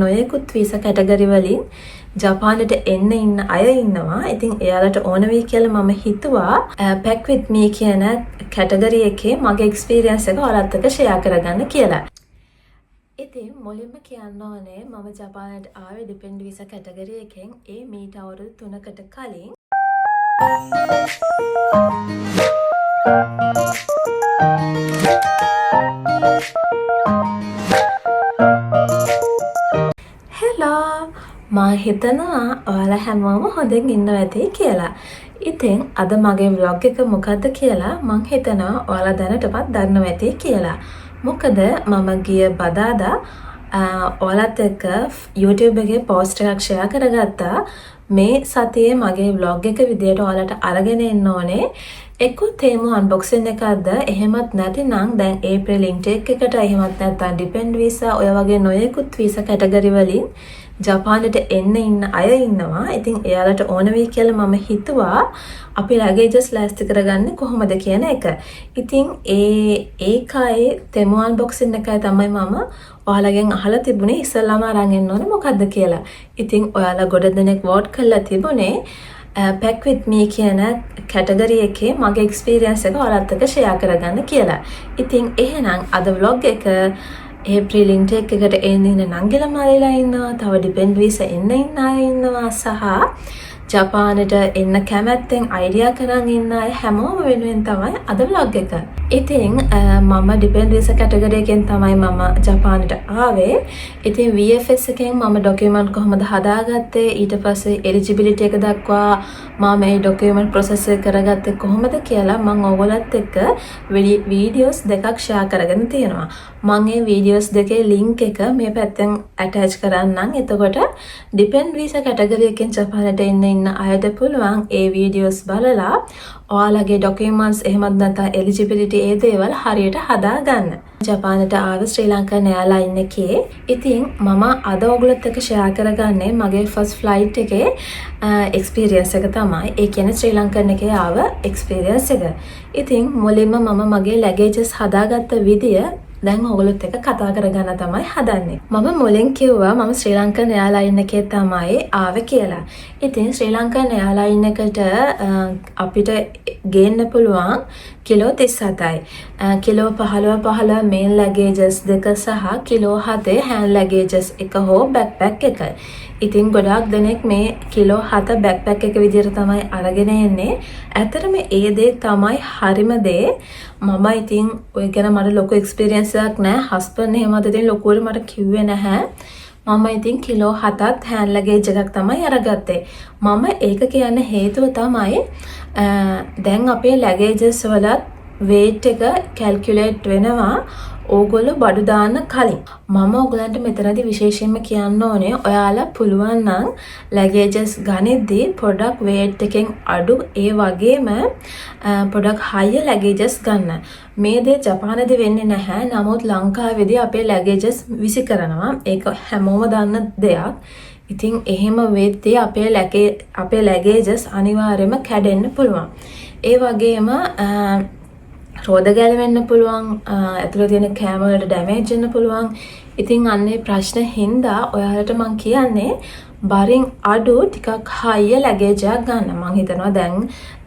නොයෙකුත් visa category වලින් ජපානට එන්න ඉන්න අය ඉන්නවා. ඉතින් එයාලට ඕන වෙයි කියලා මම හිතුවා pack with me කියන කැටගරි එකේ මගේ එක්ස්පීරියන්ස් එක ඔයාලත් එක්ක ෂෙයා කරගන්න කියලා. ඉතින් මුලින්ම කියන්න ඕනේ මම ජපානට ආවේ ඩිපෙන්ඩ් වීසා කැටගරි එකෙන් මීට අවුරුදු 3කට කලින්. මම හිතනවා ඔයාලා හැමෝම හොඳින් ඉන්නවා ඇති කියලා. ඉතින් අද මගේ vlog එක මොකද්ද කියලා මම හිතනවා ඔයාලා දැනටමත් දන්නවා ඇති කියලා. මොකද මම ගිය බදාදා ඔයාලත් එක්ක YouTube එකේ post එකක් share කරගත්තා. මේ සතියේ මගේ vlog එක විදියට ඔයාලට අරගෙන එන්න ඕනේ. එක්ක තේමු unboxing එකක්ද එහෙමත් නැතිනම් දැන් April intake එකට එහෙමත් නැත්නම් depend visa ඔය වගේ නොයෙකුත් visa category වලින් ජපානට එන්න ඉන්න අය ඉන්නවා. ඉතින් එයාලට ඕන වෙයි කියලා මම හිතුවා අපි ලැගේජස් ලෑස්ති කරගන්නේ කොහොමද කියන එක. ඉතින් ඒකයි තෙමු unboxing එකයි තමයි මම ඔයාලගෙන් අහලා තිබුණේ ඉස්සෙල්ලාම අරන් එන්න ඕනේ මොකද්ද කියලා. ඉතින් ඔයාලා ගොඩ දෙනෙක් vote කරලා තිබුණේ pack with me කියන කැටගරි එකේ මගේ එක්ස්පීරියන්ස් එක ඔයාලත් එක්ක ෂෙයා කරගන්න කියලා. ඉතින් එහෙනම් අද vlog එක April intake එකට එන්න ඉන්න නංගිලා මාලේලා ඉන්නවා. තව depend visa එන්න ඉන්න අය ඉන්නවා. සහ ජපානට එන්න කැමැත්තෙන් අයිඩියා කරන් ඉන්න අය හැමෝම වෙනුවෙන් තමයි අද vlog එක. ඉතින් මම depend visa category එකෙන් තමයි මම ජපානට ආවේ. ඉතින් VFS එකෙන් මම document කොහොමද හදාගත්තේ ඊට පස්සේ eligibility එක දක්වා මම මේ document process එක කරගත්තේ කොහොමද කියලා මම ඕගොල්ලොත් එක්ක videos දෙකක් share කරගෙන තියෙනවා. මම මේ videos දෙකේ link එක මේ පැත්තෙන් attach කරන්නම්. එතකොට depend visa category එකෙන් ජපානට එන්න අයට පුළුවන් ඒ videos බලලා ඔයාලගේ documents එහෙමත් නැත්නම් eligibility ඒ දේවල් හරියට හදාගන්න. ජපානට ආව ශ්‍රී ලංකන් එයාලයින් එකේ. ඉතින් මම අද ඔයගොල්ලොත් එක්ක share කරගන්නේ මගේ first flight එකේ experience එක තමයි. ඒ කියන්නේ ශ්‍රී ලංකන් එකේ ආව experience එක. ඉතින් මුලින්ම මම මගේ luggages හදාගත්ත විදිය දැන් ඔයගොල්ලොත් එක්ක කතා කරගන්න තමයි හදන්නේ. මම මුලින් කිව්වා මම ශ්‍රී ලංකන් එයාලයින් එකේ තමයි ආවේ කියලා. ඉතින් ශ්‍රී ලංකන් එයාලයින් එකට අපිට ගේන්න පුළුවන් කිලෝ 37යි. කිලෝ 15 main luggages දෙක සහ කිලෝ 7 hand luggages එක හෝ backpack එක. ඉතින් ගොඩාක් දෙනෙක් මේ කිලෝ 7 backpack එක විදිහට තමයි අරගෙන එන්නේ. ඇත්තටම ඒ දේ තමයි හරිම දේ. මම ඉතින් ඔය ගැන මට ලොකු එක්ස්පීරියන්ස් එකක් නැහැ. හස්බන්ඩ් එහෙමද ඉතින් ලොකුවට මට කිව්වේ නැහැ. මම ඉතින් කිලෝ 7ත් hand luggage එකක් තමයි අරගත්තේ. මම ඒක කියන්න හේතුව තමයි දැන් අපේ luggages වලත් weight එක calculate වෙනවා ඕගොල්ලෝ බඩු දාන්න කලින්. මම ඔයගලන්ට මෙතනදී විශේෂයෙන්ම කියන්න ඕනේ ඔයාලා පුළුවන් නම් luggages ගනිද්දී පොඩක් weight එකෙන් අඩු ඒ වගේම පොඩක් higher luggages ගන්න. මේ දේ ජපානයේදී වෙන්නේ නැහැ. නමුත් ලංකාවේදී අපේ luggages විසි කරනවා. ඒක හැමෝම දන්න දෙයක්. ඉතින් එහෙම වෙද්දී අපේ luggages අනිවාර්යයෙන්ම කැඩෙන්න පුළුවන්. ඒ වගේම රෝද ගැලවෙන්න පුළුවන්. ඇතුළේ තියෙන කෑම වලට ඩැමේජ් වෙන්න පුළුවන්. ඉතින් අන්නේ ප්‍රශ්න හින්දා ඔයාලට මම කියන්නේ බරින් අඩු ටිකක් higher luggage එකක් ගන්න. මම හිතනවා දැන්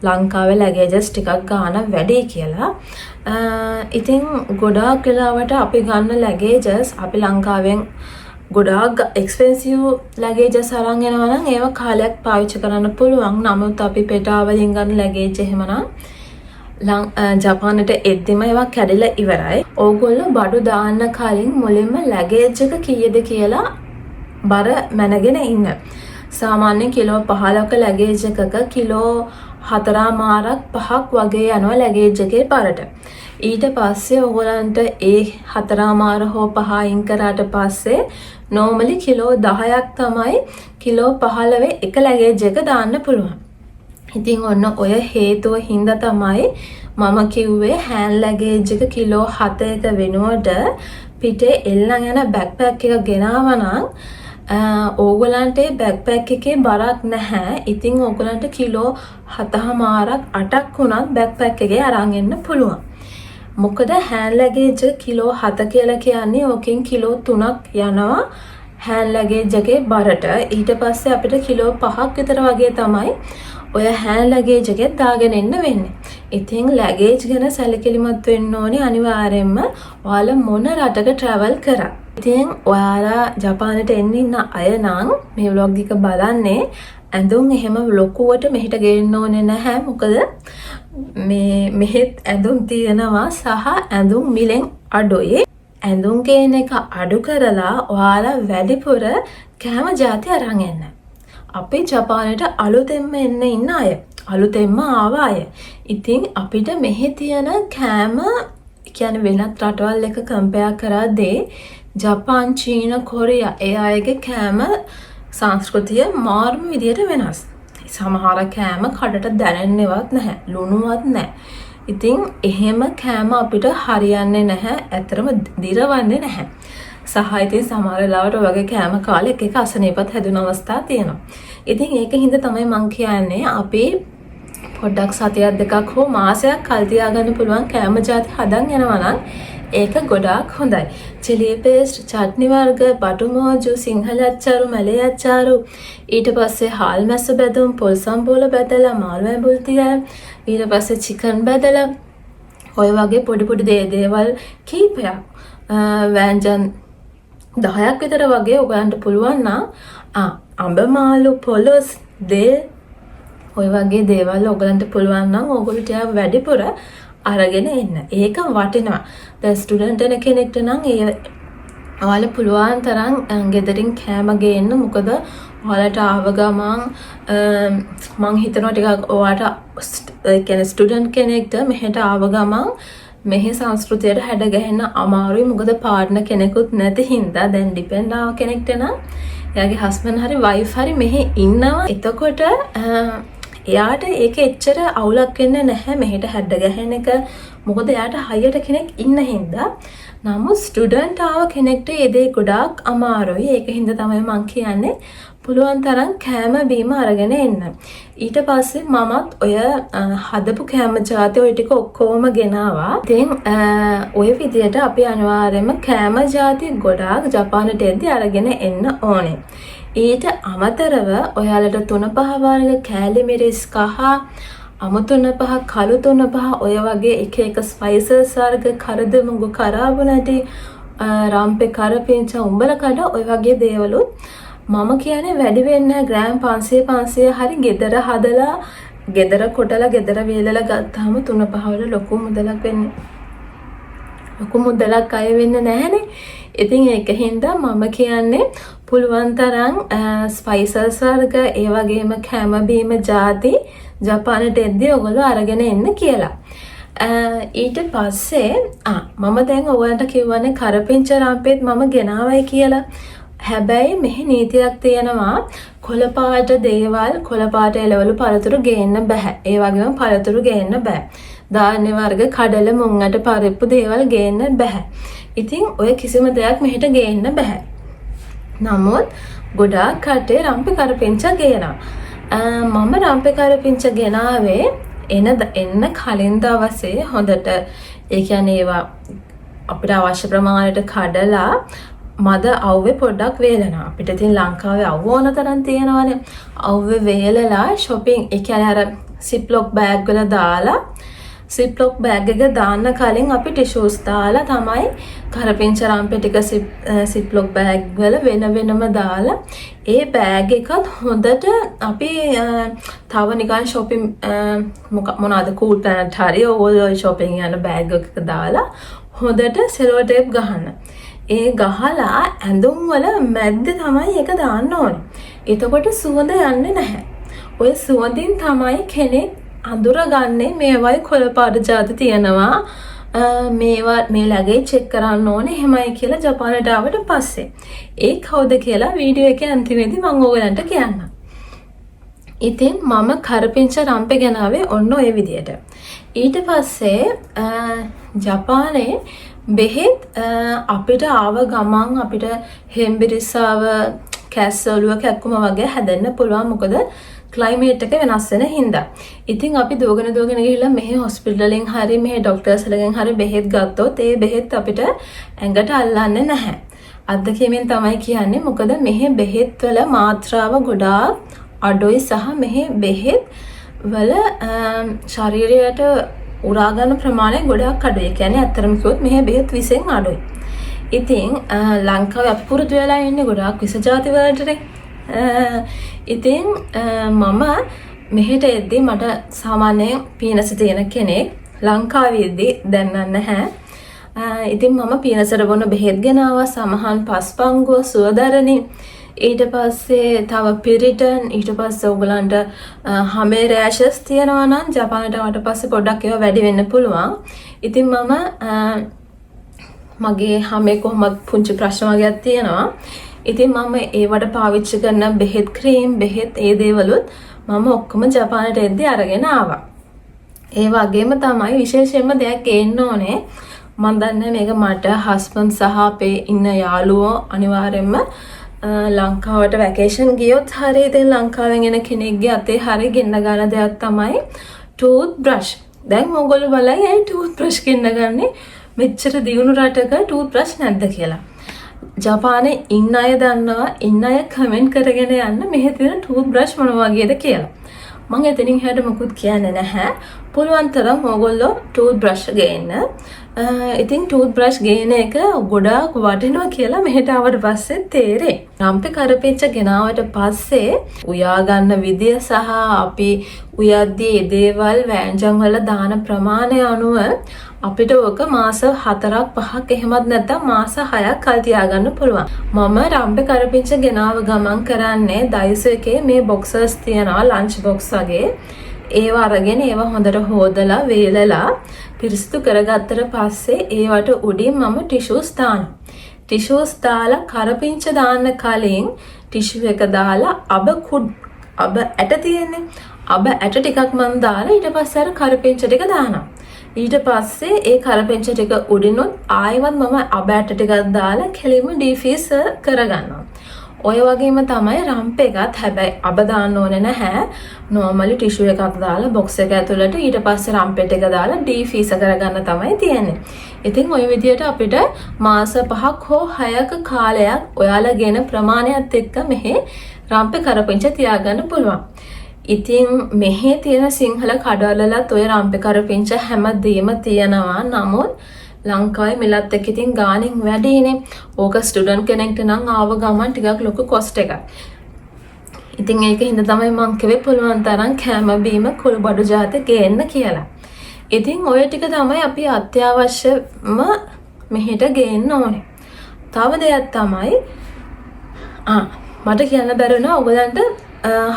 ලංකාවේ luggages ටිකක් ගන්න වැඩි කියලා. ඉතින් ගොඩාක් වෙලාවට අපි ගන්න luggages අපි ලංකාවෙන් ගොඩාක් expensive luggages අරන් එනවා නම් ඒව කාලයක් පාවිච්චි කරන්න පුළුවන්. නමුත් අපි පෙටා වලින් ගන්න luggage එහෙමනම් ජපානට එද්දිම ඒවා කැඩිලා ඉවරයි. ඕගොල්ලෝ බඩු දාන්න කලින් මුලින්ම ලැගේජ් එක කීයද කියලා බර මැනගෙන ඉන්න. සාමාන්‍යයෙන් කිලෝ 15ක ලැගේජ් එකක කිලෝ 4මාරක් 5ක් වගේ යනවා ලැගේජ් එකේ බරට. ඊට පස්සේ ඕගොල්ලන්ට ඒ 4මාර හෝ 5 අයින් කරාට පස්සේ normally කිලෝ 10ක් තමයි කිලෝ 15 එක ලැගේජ් එක දාන්න පුළුවන්. ඉතින් ඔන්න ඔය හේතුව හින්දා තමයි මම කිව්වේ hand luggage එක කිලෝ 7ක වෙනුවට පිටේ එල්ලන් යන backpack එක ගෙනාවා නම් ඕගොල්ලන්ට backpack එකේ බරක් නැහැ. ඉතින් ඕගොල්ලන්ට කිලෝ 7මාරක් 8ක් වුණත් backpack එකේ අරන් එන්න පුළුවන්. මොකද hand luggage එක කිලෝ 7 කියලා කියන්නේ ඕකෙන් කිලෝ 3ක් යනවා hand luggage එකේ බරට. ඊට පස්සේ අපිට කිලෝ 5ක් විතර වගේ තමයි ඔය hand luggage එකේ දාගෙන එන්න වෙන්නේ. ඉතින් luggage ගැන සැලකිලිමත් වෙන්න ඕනේ අනිවාර්යයෙන්ම. ඔයාලා මොන රටක travel කරා. ඉතින් ඔයාලා ජපානට එන්න ඉන්න අය නම් මේ vlog එක බලන්නේ ඇඳුම් එහෙම ලොකුවට මෙහෙට ගේන්න ඕනේ නැහැ. මොකද මෙහෙත් ඇඳුම් තියෙනවා සහ ඇඳුම් මිලෙන් අඩුයි. ඇඳුම් ගේන එක අඩු කරලා ඔයාලා වැඩිපුර කෑම ಜಾති අරන් එන්න. අපි ජපානයට අලුතෙන්ම එන්න ඉන්න අය. අලුතෙන්ම ආව අය. ඉතින් අපිට මෙහි තියෙන කෑම කියන්නේ වෙනත් රටවල් එක කම්පෙයාර් කරද්දී ජපාන්, චීන, කොරියා ඒ අයගේ කෑම සංස්කෘතිය මාර්ම විදියට වෙනස්. සමහර කෑම කඩට දැනෙන්නේවත් නැහැ. ලුණුවත් නැහැ. ඉතින් එහෙම කෑම අපිට හරියන්නේ නැහැ. ඇත්තටම දිරවන්නේ නැහැ. සහ ඉතින් සමහර වෙලාවට වගේ කෑම කාලේ එක අසනීපත් හැදුන අවස්ථා තියෙනවා. ඉතින් ඒකින්ද තමයි මම කියන්නේ අපි පොඩ්ඩක් සතියක් දෙකක් හෝ මාසයක් කල් තියාගන්න පුළුවන් කෑම ಜಾති හදන් යනවා නම් ඒක ගොඩාක් හොඳයි. චිලි පේස්ට්, චට්නි වර්ග, බටු මෝජු, සිංහල අච්චාරු, මලේ අච්චාරු, ඊට පස්සේ හාල් මැස්ස බැදුම්, පොල් සම්බෝල බැදලා, මාළු ඇඹුල් තියලා, ඊට පස්සේ චිකන් බැදලා, ඔය වගේ පොඩි පොඩි දේවල් කීපයක් වෑංජන් 10ක් විතර වගේ ඔයගන්ට පුළුවන් නම් අඹ මාළු, පොලොස්, දෙල් ඔය වගේ දේවල් ඔයගලන්ට පුළුවන් නම් ඕගොල්ලෝ ටිකක් වැඩිපුර අරගෙන එන්න. ඒක වටිනවා. දැන් ස්ටුඩන්ට් කෙනෙක්ට නම් ඔයාලා පුළුවන් තරම් ගෙදරින් කෑම ගේන්න. මොකද ඔයාලට ආව ගමන් මං හිතනවා ටිකක් ඔයාලට කියන්නේ ස්ටුඩන්ට් කෙනෙක්ට මෙහෙට ආව ගමන් මෙහි සංස්කෘතියට හැඩ ගැහෙන්න අමාරුයි. මොකද පාර්ට්නර් කෙනෙකුත් නැති හින්දා දැන් ඩිපෙන්ඩ් ආව කෙනෙක්ට නම් එයාගේ හස්බන්ඩ් හරි වයිෆ් හරි මෙහි ඉන්නවා. එතකොට එයාට ඒක එච්චර අවුලක් වෙන්නේ නැහැ මෙහෙට හැඩ ගැහෙන එක. මොකද එයාට හයියට කෙනෙක් ඉන්න හින්දා. නමුත් ස්ටුඩන්ට් ආව කෙනෙක්ට ඒ දේ ගොඩාක් අමාරුයි. ඒක හින්දා තමයි මම කියන්නේ පුළුවන් තරම් කෑම බීම අරගෙන එන්න. ඊට පස්සේ මමත් ඔය හදපු කෑම ಜಾති ඔය ටික ඔක්කොම ගෙනාවා. ඉතින් ඔය විදියට අපි අනිවාර්යයෙන්ම කෑම ಜಾති ගොඩාක් ජපානට එද්දි අරගෙන එන්න ඕනේ. ඊට අමතරව ඔයාලට 3-5 වර්ග කෑලි මිරිස් කහ, අමු 3-5, කළු 3-5 ඔය වගේ එක එක ස්පයිසස් වර්ග, කරදමුගු, කරාබුනටි, රම්පේ කරපිංච, උඹල කඩ ඔය වගේ දේවලුත් මම කියන්නේ වැඩි වෙන්නේ ග්‍රෑම් 500 හරි ගෙදර හදලා ගෙදර කොටලා ගෙදර වේලලා ගත්තාම 3-5 වල ලොකු මුදලක් වෙන්නේ. ලොකු මුදලක් අය වෙන්නේ නැහනේ. ඉතින් ඒක හින්දා මම කියන්නේ පුළුවන් තරම් ස්පයිසස් වර්ග ඒ වගේම කෑම බීම ಜಾති ජපානට එද්දී ඔයගොල්ලෝ අරගෙන එන්න කියලා. ඊට පස්සේ මම දැන් ඔයාලට කියවනේ කරපිංච රම්පෙත් මම ගෙනාවයි කියලා. හැබැයි මෙහි නීතියක් තියෙනවා කොළ පාට දේවල් කොළ පාට එළවලු පළතුරු ගේන්න බෑ. ඒ වගේම පළතුරු ගේන්න බෑ. ධාන්‍ය වර්ග කඩල මුංගට පරිප්පු දේවල් ගේන්න බෑ. ඉතින් ඔය කිසිම දෙයක් මෙහෙට ගේන්න බෑ. නමුත් ගොඩාක් කටේ රම්පේ කරපිංච ගේනවා. මම රම්පේ කරපිංච ගෙනාවේ එන්න කලින් දවසේ හොඳට ඒ කියන්නේ ඒවා අපිට අවශ්‍ය ප්‍රමාණයට කඩලා මද අවුවේ පොඩ්ඩක් වේලනවා. අපිට ඉතින් ලංකාවේ අවුව ඕන තරම් තියෙනවානේ. අවුවේ වේලලා shopping ඒ කියන්නේ අර සිප්ලොක් බෑග් වල දාලා සිප්ලොක් බෑග් එක දාන්න කලින් අපි ටිෂූස් දාලා තමයි කරපිංච රම්පේ ටික සිප්ලොක් බෑග් වල වෙනම දාලා ඒ බෑග් එකත් හොඳට අපි තව නිකන් shopping මොනවාද කූල් පැනට් හරි ඕල් shopping යන බෑග් එකක දාලා හොඳට සෙලෝ ටේප් ගහන්න. ඒ ගහලා ඇඳුම් වල මැද්ද තමයි ඒක දාන්න ඕනේ. එතකොට සුවඳ යන්නේ නැහැ. ඔය සුවඳින් තමයි කෙනෙක් අඳුරගන්නේ මේවයි කොළ පාට ಜಾති තියෙනවා. මේවා මේ ලගේ චෙක් කරන්න ඕනේ එහෙමයි කියලා ජපානට ආවට පස්සේ. ඒ කවුද කියලා වීඩියෝ එකේ අන්තිමේදී මම ඔයගලන්ට කියන්නම්. ඉතින් මම කරපිංච රම්පේ ගෙනාවේ ඔන්න ඔය විදියට. ඊට පස්සේ ජපානයේ බෙහෙත් අපිට ආව ගමන් අපිට හෙම්බිරිස්සාව කැස්සලුව කැක්කුම වගේ හැදෙන්න පුළුවන්. මොකද ක්ලයිමේට් එක වෙනස් වෙන හින්දා. ඉතින් අපි දුවගෙන ගිහිල්ලා මෙහි හොස්පිටල් වලින් හරි මෙහි ડોක්ටර්ස්ලගෙන් හරි බෙහෙත් ගත්තොත් ඒ බෙහෙත් අපිට ඇඟට අල්ලන්නේ නැහැ. අත්දැකීමෙන් තමයි කියන්නේ. මොකද මෙහි බෙහෙත් වල මාත්‍රාව ගොඩාක් අඩුයි සහ මෙහි බෙහෙත් වල ශරීරයට උරා ගන්න ප්‍රමාණය ගොඩාක් අඩුයි. ඒ කියන්නේ අත්‍තරම කිව්වොත් මෙහි බෙහෙත් විසෙන් අඩුයි. ඉතින් ලංකාවේ අපි පුරුදු වෙලා ඉන්නේ ගොඩාක් විස ಜಾති වලටනේ. ඉතින් මම මෙහෙට එද්දී මට සාමාන්‍යයෙන් පීනස තියෙන කෙනෙක් ලංකාවේදී දැනන්න නැහැ. ඉතින් මම පීනසට බොන බෙහෙත් ගෙනාවා. සමහන් පස්පංගුව සුවදරණි. ඊට පස්සේ තව පිරිටන්. ඊට පස්සේ ඔයගලන්ට හමේ රෑෂස් තියෙනවා නම් ජපානට ආවට පස්සේ පොඩ්ඩක් ඒවා වැඩි වෙන්න පුළුවන්. ඉතින් මම මගේ හමේ කොහොමද පුංචි ප්‍රශ්න වගේක් තියෙනවා. ඉතින් මම ඒවට පාවිච්චි කරන බෙහෙත් ක්‍රීම් බෙහෙත් ඒ දේවලුත් මම ඔක්කොම ජපානට එද්දී අරගෙන ආවා. ඒ වගේම තමයි විශේෂයෙන්ම දෙයක් ගේන්න ඕනේ. මම දන්නේ මේක මට හස්බන්ඩ් සහ අපේ ඉන්න යාළුවෝ අනිවාර්යයෙන්ම ලංකාවට වැකේෂන් ගියොත් හරිය ඉතින් ලංකාවෙන් එන කෙනෙක්ගේ අතේ හරිය ගෙන්න ගන්න දෙයක් තමයි ටූත් බ්‍රෂ්. දැන් ඕගොල්ලෝ බලයි ඇයි ටූත් බ්‍රෂ් ගෙන්න ගන්නේ? මෙච්චර දියුණු රටක ටූත් බ්‍රෂ් නැද්ද කියලා. ජපානයේ ඉන්න අය දන්නවා, ඉන්න අය කමෙන්ට් කරගෙන යන්න මෙහි තියෙන ටූත් බ්‍රෂ් මොන වගේද කියලා. මම එතනින් හැට මොකුත් කියන්නේ නැහැ. පුළුවන් තරම් ඕගොල්ලෝ ටූත් බ්‍රෂ් ගේන්න. ඉතින් ටූත් බ්‍රෂ් ගේන එක ගොඩාක් වටිනවා කියලා මෙහෙට ආවට පස්සේ තේරෙයි. රම්පේ කරපිච්ච ගෙනාවට පස්සේ උයා ගන්න විදිය සහ අපි උයද්දී ඒ දේවල් වෑංජන් වල දාන ප්‍රමාණය අනුව අපිට ඕක මාස 4ක් 5ක් එහෙමත් නැත්නම් මාස 6ක් කල් තියාගන්න පුළුවන්. මම රම්පේ කරපිච්ච ගෙනාව ගමන් කරන්නේ ඩයිසෝ එකේ මේ බොක්සර්ස් තියනවා ලන්ච් බොක්ස් වගේ. ඒවා අරගෙන ඒවා හොඳට හොදලා වේලලා පිරිසිදු කරගත්තට පස්සේ ඒවට උඩින් මම ටිෂුස් දානවා. ටිෂුස් දාලා කරපිංච දාන්න කලින් ටිෂු එක දාලා අබ ඇට තියෙන්නේ. අබ ඇට ටිකක් මම දාලා ඊට පස්සේ අර කරපිංච ටික දානවා. ඊට පස්සේ ඒ කරපිංච ටික උඩිනුත් ආයෙත් මම අබ ඇට ටිකක් දාලා කෙලින්ම ඩීෆීස් කරගන්නවා. ඔය වගේම තමයි රම්ප් එකත්. හැබැයි අබ දාන්න ඕනේ නැහැ. නෝමලි ටිෂු එකක් දාලා බොක්ස් එක ඇතුළට ඊට පස්සේ රම්ප් එක දාලා ඩීෆීස් කරගන්න තමයි තියෙන්නේ. ඉතින් ওই විදිහට අපිට මාස 5ක් හෝ 6ක කාලයක් ඔයාලගෙන ප්‍රමාණයත් එක්ක මෙහි රම්පේ කරපිංච තියාගන්න පුළුවන්. ඉතින් මෙහි තියෙන සිංහල කඩවලලත් ඔය රම්පේ කරපිංච හැමදේම තියෙනවා. නමුත් ලංකාවේ මිලත් එක්ක ඉතින් ගාණින් වැඩිනේ. ඕක ස්ටුඩන්ට් කෙනෙක්ට නම් ආව ගමන් ටිකක් ලොකු කොස්ට් එකක්. ඉතින් ඒක හින්දා තමයි මං කිව්වේ පුළුවන් තරම් කැම බීම කුළු බඩු జాති ගේන්න කියලා. ඉතින් ඔය ටික තමයි අපි අත්‍යවශ්‍යම මෙහෙට ගේන්න ඕනේ. තව දෙයක් තමයි මට කියන්න බැරුණා ඔයගලන්ට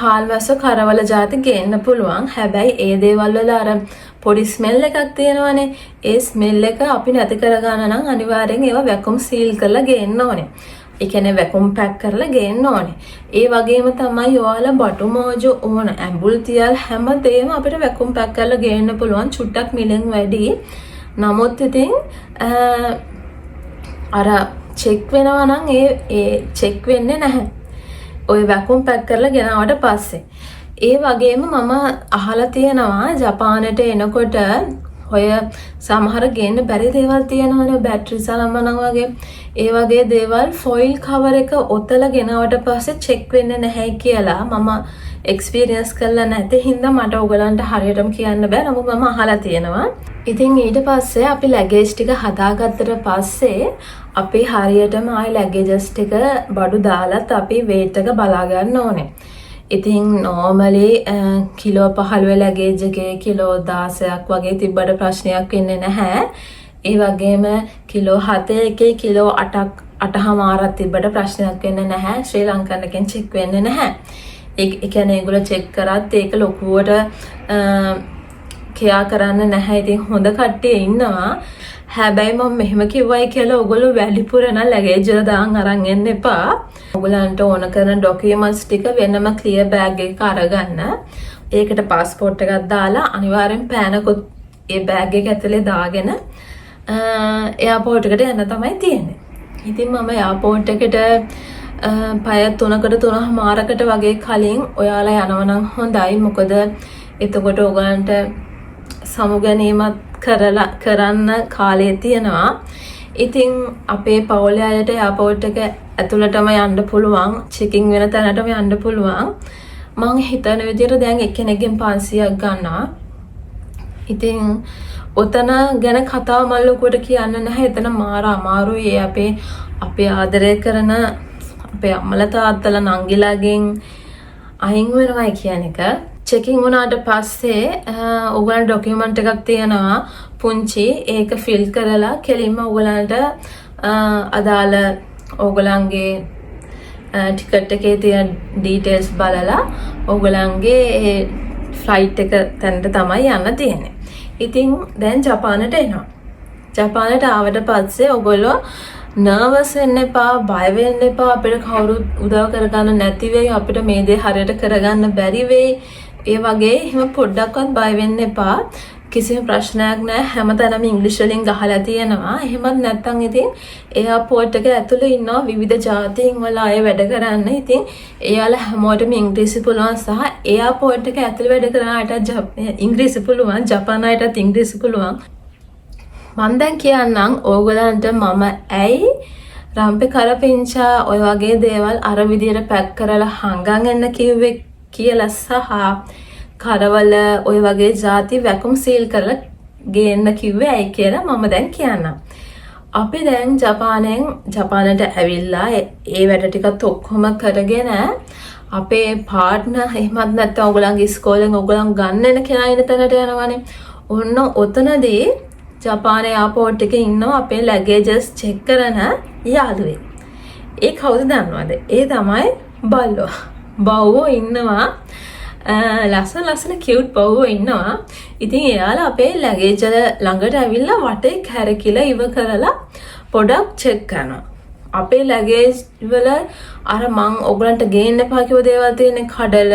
හාල්වැස්ස කරවල ಜಾති ගේන්න පුළුවන්. හැබැයි ඒ දේවල් වල අර පොඩි ස්මෙල් එකක් තියෙනවනේ. ඒ ස්මෙල් එක අපි නැති කරගන්න නම් අනිවාර්යෙන් ඒවා වැකුම් සීල් කරලා ගේන්න ඕනේ. ඒ කියන්නේ වැකුම් පැක් කරලා ගේන්න ඕනේ. ඒ වගේම තමයි ඔයාලා බටු මෝජු ඕන ඇඹුල් තියල් හැමදේම අපිට වැකුම් පැක් කරලා ගේන්න පුළුවන්. චුට්ටක් මිලෙන් වැඩි. නමුත් ඉතින් අර චෙක් වෙනවා නම් ඒ චෙක් වෙන්නේ නැහැ. ඔය වැකුම් පැක් කරලා ගෙනාවට පස්සේ. ඒ වගේම මම අහලා තියෙනවා ජපානට එනකොට ඔය සමහර ගේන්න බැරි දේවල් තියෙනවනේ බැටරි සලමන වගේ. ඒ වගේ දේවල් ෆොයිල් කවර් එක ඔතලා ගෙනාවට පස්සේ චෙක් වෙන්නේ නැහැ කියලා මම එක්ස්පීරියන්ස් කරලා නැති හින්දා මට ඔයගලන්ට හරියටම කියන්න බෑ. නමුත් මම අහලා තියෙනවා. ඉතින් ඊට පස්සේ අපි ලැගේජ් ටික හදාගත්තට පස්සේ අපි හරියටම ආයි ලැගේජස් ටික බඩු දාලත් අපි weight එක බලා ගන්න ඕනේ. ඉතින් normally කිලෝ 15 ලැගේජ් එකේ කිලෝ 16ක් වගේ තිබ්බට ප්‍රශ්නයක් වෙන්නේ නැහැ. ඒ වගේම කිලෝ 7 එකේ කිලෝ 8.5 තිබ්බට ප්‍රශ්නයක් වෙන්නේ නැහැ. ශ්‍රී ලංකන් එකෙන් චෙක් වෙන්නේ නැහැ. ඒ කියන්නේ ඒගොල්ලෝ චෙක් කරත් ඒක ලොකුවට කියා කරන්න නැහැ. ඉතින් හොඳ කට්ටිය ඉන්නවා. හැබැයි මම මෙහෙම කිව්වයි කියලා ඔයගොල්ලෝ වැඩිපුර නම් ලැගේජ් වල දාන් අරන් එන්න එපා. ඔයගලන්ට ඕන කරන ඩොකියුමන්ට්ස් ටික වෙනම ක්ලියර් බෑග් එකක අරගන්න. ඒකට પાස්පෝර්ට් එකක් දාලා අනිවාර්යෙන් පෑනකුත් ඒ බෑග් එක ඇතුලේ දාගෙන එයාපෝට් එකට යන්න තමයි තියෙන්නේ. ඉතින් මම එයාපෝට් එකට පය 3කට 3:00කට වගේ කලින් ඔයාලා යනවා නම් හොඳයි. මොකද එතකොට ඔයගලන්ට සමුගැනීමත් කරන්න කාලය තියෙනවා. ඉතින් අපේ පවුලේ අයට එයාපෝට් එක ඇතුළටම යන්න පුළුවන්, චෙකින් වෙන තැනටම යන්න පුළුවන්. මං හිතන විදිහට දැන් එක්කෙනෙක්ගෙන් 500ක් ගන්නවා. ඉතින් ඔතන ගැන කතාව මම ලොකුවට කියන්න නැහැ. එතන මාර අමාරුයි. අපේ ආදරය කරන අපේ අම්මලා තාත්තලා නංගිලාගෙන් අයින් වෙනවා කියන එක. චෙකින් වුණාට පස්සේ ඔයගොල්ලන් ඩොකියුමන්ට් එකක් තියෙනවා පුංචි. ඒක ෆිල් කරලා කෙලින්ම ඔයගොල්ලන්ට අදාළ ඔයගොල්ලන්ගේ ටිකට් එකේ තියෙන ඩීටේල්ස් බලලා ඔයගොල්ලන්ගේ ෆ්ලයිට් එක තැනට තමයි යන්න තියෙන්නේ. ඉතින් දැන් ජපානට එනවා. ජපානට ආවට පස්සේ ඔයගොල්ලෝ නර්වස් වෙන්න එපා, බය වෙන්න එපා. අපිට කවුරුත් උදව් කරගන්න නැති වෙයි, අපිට මේ දේ හරියට කරගන්න බැරි වෙයි. ඒ වගේ එහෙම පොඩ්ඩක්වත් බය වෙන්න එපා. කිසිම ප්‍රශ්නයක් නැහැ. හැමතැනම ඉංග්‍රීසි වලින් ගහලා තියෙනවා. එහෙමත් නැත්නම් ඉතින් එයාපෝට් එක ඇතුලේ ඉන්නවා විවිධ ජාතීන් වල අය වැඩ කරන්න. ඉතින් එයාලා හැමෝටම ඉංග්‍රීසි පුළුවන් සහ එයාපෝට් එක ඇතුලේ වැඩ කරන අයටත් ඉංග්‍රීසි පුළුවන්, ජපාන අයටත් ඉංග්‍රීසි පුළුවන්. මම දැන් කියන්නම් ඕගොල්ලන්ට මම ඇයි රම්පේ කරපිංචා ඔය වගේ දේවල් අර විදියට පැක් කරලා හංගන් එන්න කිව්වේ කියලා සහ කරවල ඔය වගේ ಜಾති වැකුම් සීල් කරලා ගේන්න කිව්වේ ඇයි කියලා මම දැන් කියන්නම්. අපි දැන් ජපානට ඇවිල්ලා ඒ වැඩ ටිකත් ඔක්කොම කරගෙන අපේ පාර්ට්නර් එහෙමත් නැත්නම් ඔයගොල්ලන්ගේ ඉස්කෝලෙන් ඔයගොල්ලන් ගන්න එන කෙනා ඉන්න තැනට යනවානේ. ඔන්න ඔතනදී ජපානයේ එයාපෝට් එකේ ඉන්නවා අපේ ලැගේජස් චෙක් කරන යාළුවෙක්. ඒ කවුද දන්නවද? ඒ තමයි බල්ලෝ. බව්වෝ ඉන්නවා. ලස්සන කියුට් බව්වෝ ඉන්නවා. ඉතින් එයාලා අපේ ලැගේජ් ළඟට ඇවිල්ලා වටේ කැරකිලා ඉව කරලා පොඩක් චෙක් කරනවා. අපේ ලැගේජ් වල අර මං ඔයගලන්ට ගේන්න එපා කිව්ව දේවල් තියෙන්නේ කඩල,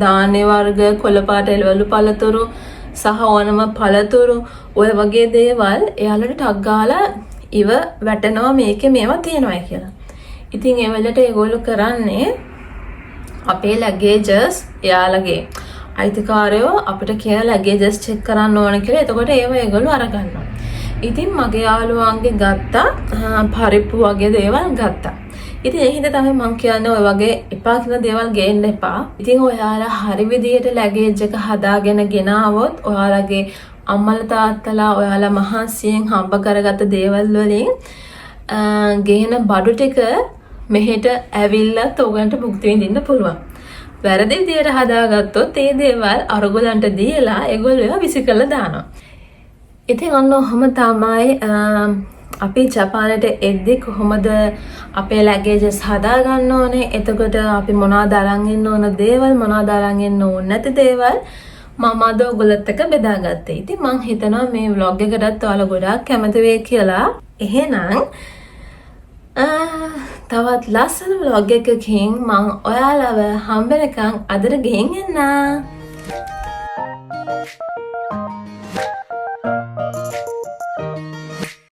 ධාන්‍ය වර්ග, කොළපාට එළවලු පළතුරු සහ ඕනම පළතුරු ඔය වගේ දේවල් එයාලට ටක් ගාලා ඉව වැටෙනවා මේකේ මේවා තියෙනවා කියලා. ඉතින් ඒ වෙලට ඒගොල්ලෝ කරන්නේ අපේ ලැගේජස් එයාලගේ අයිතිකාරයෝ අපිට කියන ලැගේජස් චෙක් කරන්න ඕන කියලා. එතකොට ඒගොල්ලෝ අරගන්නවා. ඉතින් මගේ යාළුවන්ගේ ගත්තා පරිප්පු වගේ දේවල් ගත්තා. ඉතින් ඒ හින්දා තමයි මම කියන්නේ ඔය වගේ එපා කියන දේවල් ගේන්න එපා. ඉතින් ඔයාලා හරි විදියට ලැගේජ් එක හදාගෙන ගෙනාවොත් ඔයාලගේ අම්මලා තාත්තලා ඔයාලා මහන්සියෙන් හම්බ කරගත්ත දේවල් වලින් ගේන බඩු ටික මෙහෙට ඇවිල්ලත් ඔයගන්ට භුක්ති විඳින්න පුළුවන්. වැරදි විදියට හදාගත්තොත් ඒ දේවල් අරගොල්ලන්ට දීලා ඒගොල්ලෝ විසිකලා දානවා. ඉතින් ඔන්න ඔහම තමයි අපි ජපානට එද්දි කොහොමද අපේ ලැගේජස් හදාගන්න ඕනේ, එතකොට අපි මොනවද අරන් ඉන්න ඕන දේවල්, මොනවද අරන් ඉන්න ඕනේ නැති දේවල් මම අද ඔයගොල්ලොත් එක්ක බෙදාගත්තා. ඉතින් මම හිතනවා මේ vlog එකටත් ඔයාලා ගොඩාක් කැමති වෙයි කියලා. එහෙනම් තවත් ලස්සන vlog එකකින් මම ඔයාලව හම්බෙනකන් අදට ගෙහින් එන්න.